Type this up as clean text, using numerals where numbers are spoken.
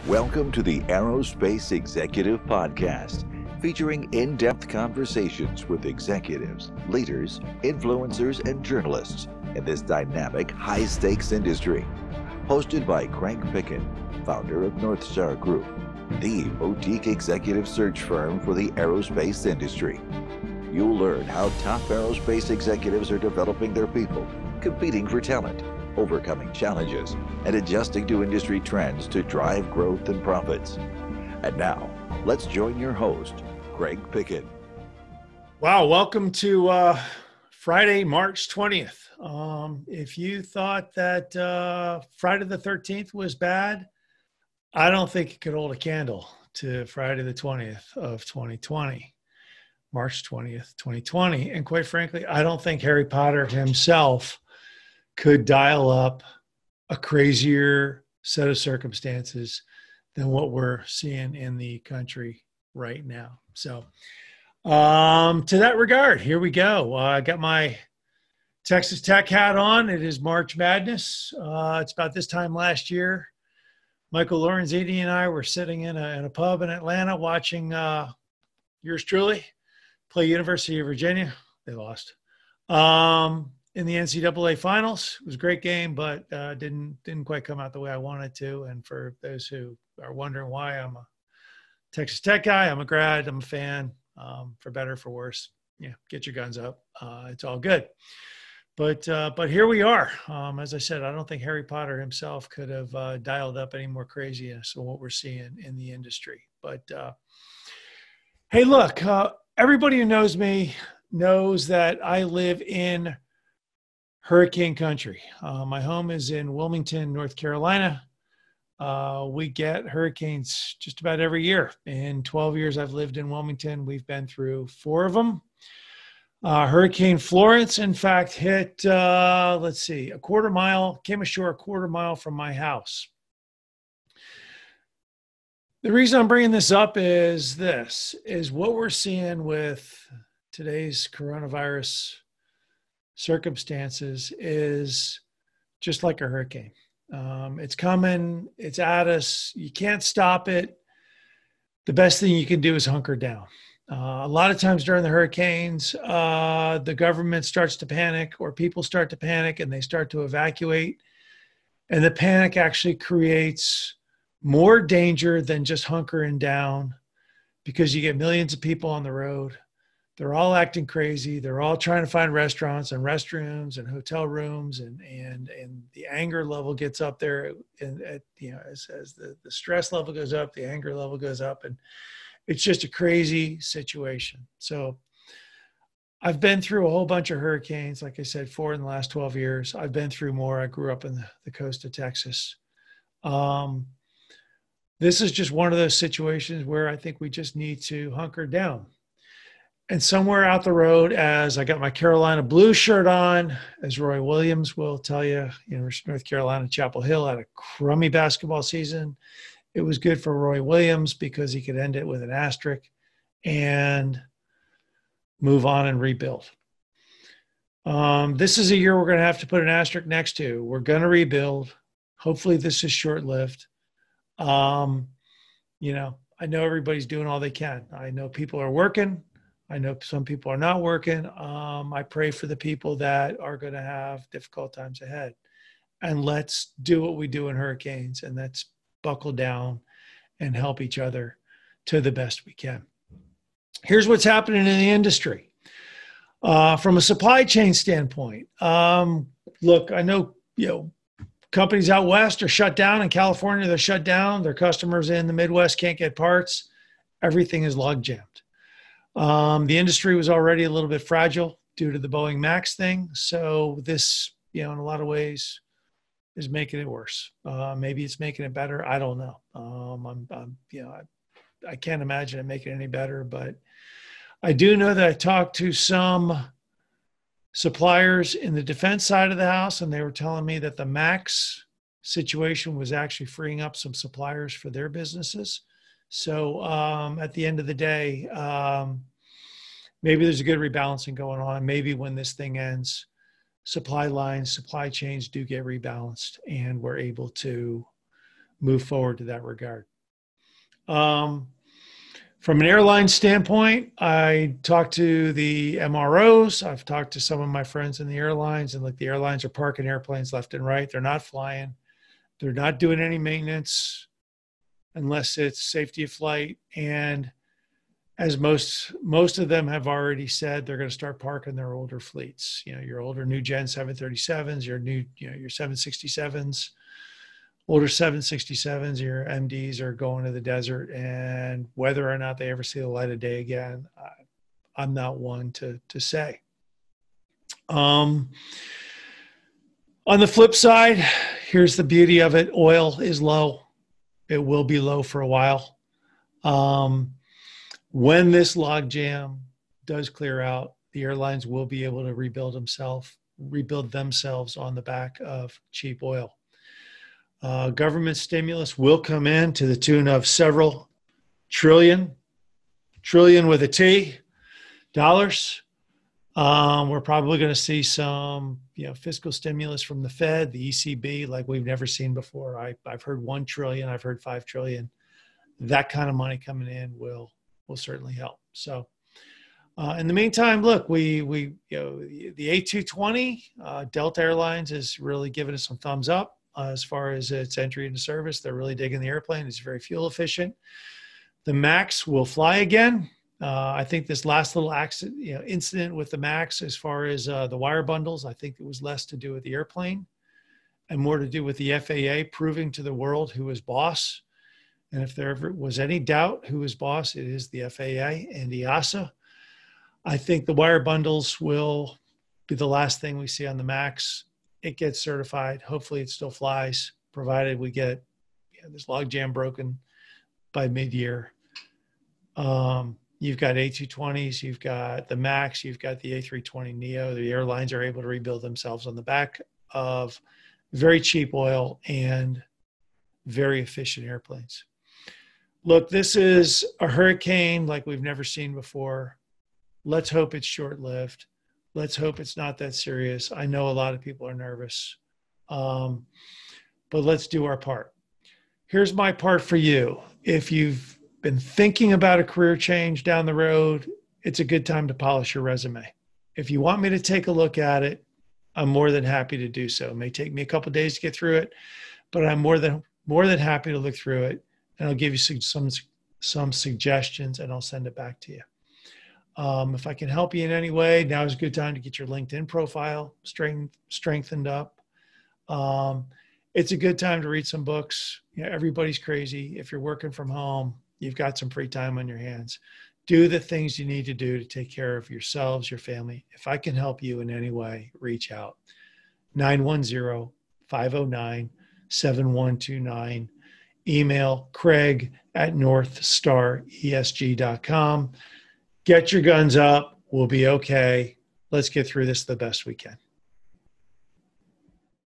Welcome to the Aerospace Executive Podcast, featuring in-depth conversations with executives, leaders, influencers, and journalists in this dynamic, high-stakes industry. Hosted by Picken, founder of Northstar Group, the boutique executive search firm for the aerospace industry. You'll learn how top aerospace executives are developing their people, competing for talent, overcoming challenges, and adjusting to industry trends to drive growth and profits. And now, let's join your host, Picken. Wow, welcome to Friday, March 20th. If you thought that Friday the 13th was bad, I don't think it could hold a candle to Friday the 20th of 2020, March 20th, 2020. And quite frankly, I don't think Harry Potter himself could dial up a crazier set of circumstances than what we're seeing in the country right now. So to that regard, here we go. I got my Texas Tech hat on. It is March Madness. It's about this time last year. Michael Lorenzini and I were sitting in a pub in Atlanta watching yours truly play University of Virginia. They lost. In the NCAA finals. It was a great game, but didn't quite come out the way I wanted to. And for those who are wondering why, I'm a Texas Tech guy. I'm a grad. I'm a fan. For better, for worse. Yeah, get your guns up. It's all good. But here we are. As I said, I don't think Harry Potter himself could have dialed up any more craziness than what we're seeing in the industry. But hey, look, everybody who knows me knows that I live in hurricane country. My home is in Wilmington, North Carolina. We get hurricanes just about every year. In 12 years I've lived in Wilmington, we've been through 4 of them. Hurricane Florence, in fact, hit, came ashore a quarter mile from my house. The reason I'm bringing this up is what we're seeing with today's coronavirus circumstances is just like a hurricane. It's coming, it's at us. You can't stop it. The best thing you can do is hunker down. A lot of times during the hurricanes, the government starts to panic, or people start to panic, and they start to evacuate. And the panic actually creates more danger than just hunkering down, because you get millions of people on the road. They're all acting crazy. They're all trying to find restaurants and restrooms and hotel rooms, and the anger level gets up there. And as the stress level goes up, the anger level goes up, and it's just a crazy situation. So I've been through a whole bunch of hurricanes. Like I said, 4 in the last 12 years. I've been through more. I grew up in the coast of Texas. This is just one of those situations where I think we just need to hunker down. And somewhere out the road, as I got my Carolina blue shirt on, as Roy Williams will tell you, University of North Carolina, Chapel Hill had a crummy basketball season. It was good for Roy Williams because he could end it with an asterisk and move on and rebuild. This is a year we're going to have to put an asterisk next to. We're going to rebuild. Hopefully this is short-lived. I know everybody's doing all they can. I know people are working. I know some people are not working. I pray for the people that are going to have difficult times ahead. And let's do what we do in hurricanes, and let's buckle down and help each other to the best we can. Here's what's happening in the industry. From a supply chain standpoint, look, I know, companies out west are shut down. In California, they're shut down. Their customers in the Midwest can't get parts. Everything is log jammed. The industry was already a little bit fragile due to the Boeing MAX thing. So this, in a lot of ways, is making it worse. Maybe it's making it better. I don't know. I can't imagine it making it any better, but I do know that I talked to some suppliers in the defense side of the house, and they were telling me that the MAX situation was actually freeing up some suppliers for their businesses. So at the end of the day, maybe there's a good rebalancing going on. Maybe when this thing ends, supply lines, supply chains do get rebalanced, and we're able to move forward to that regard. From an airline standpoint, I talked to the MROs. I've talked to some of my friends in the airlines, and the airlines are parking airplanes left and right. They're not flying. They're not doing any maintenance unless it's safety of flight. And as most of them have already said, they're going to start parking their older fleets. Your older new gen 737s, your 767s. Older 767s, your MDs are going to the desert, and whether or not they ever see the light of day again, I'm not one to say. On the flip side, here's the beauty of it. Oil is low. It will be low for a while. When this logjam does clear out, the airlines will be able to rebuild themselves on the back of cheap oil. Government stimulus will come in to the tune of several trillion with a T, dollars. We're probably going to see some, fiscal stimulus from the Fed, the ECB, like we've never seen before. I've heard 1 trillion, I've heard 5 trillion. That kind of money coming in will certainly help. So, in the meantime, look, the A220, Delta Airlines is really giving us some thumbs up. As far as its entry into service, they're really digging the airplane. It's very fuel efficient. The MAX will fly again. I think this last little incident with the MAX, as far as the wire bundles, I think it was less to do with the airplane and more to do with the FAA proving to the world who is boss. And if there ever was any doubt who is boss, it is the FAA and EASA. I think the wire bundles will be the last thing we see on the MAX. It gets certified. Hopefully it still flies, provided we get this logjam broken by mid-year. You've got A220s, you've got the MAX, you've got the A320-NEO. The airlines are able to rebuild themselves on the back of very cheap oil and very efficient airplanes. Look, this is a hurricane like we've never seen before. Let's hope it's short-lived. Let's hope it's not that serious. I know a lot of people are nervous, but let's do our part. Here's my part for you. If you've been thinking about a career change down the road, it's a good time to polish your resume. If you want me to take a look at it, I'm more than happy to do so. It may take me a couple of days to get through it, but I'm more than happy to look through it, and I'll give you some suggestions, and I'll send it back to you. If I can help you in any way, now is a good time to get your LinkedIn profile strengthened up. It's a good time to read some books. Everybody's crazy. If you're working from home, you've got some free time on your hands. Do the things you need to do to take care of yourselves, your family. If I can help you in any way, reach out. 910-509-7129. Email craig@northstaresg.com. Get your guns up. We'll be okay. Let's get through this the best we can.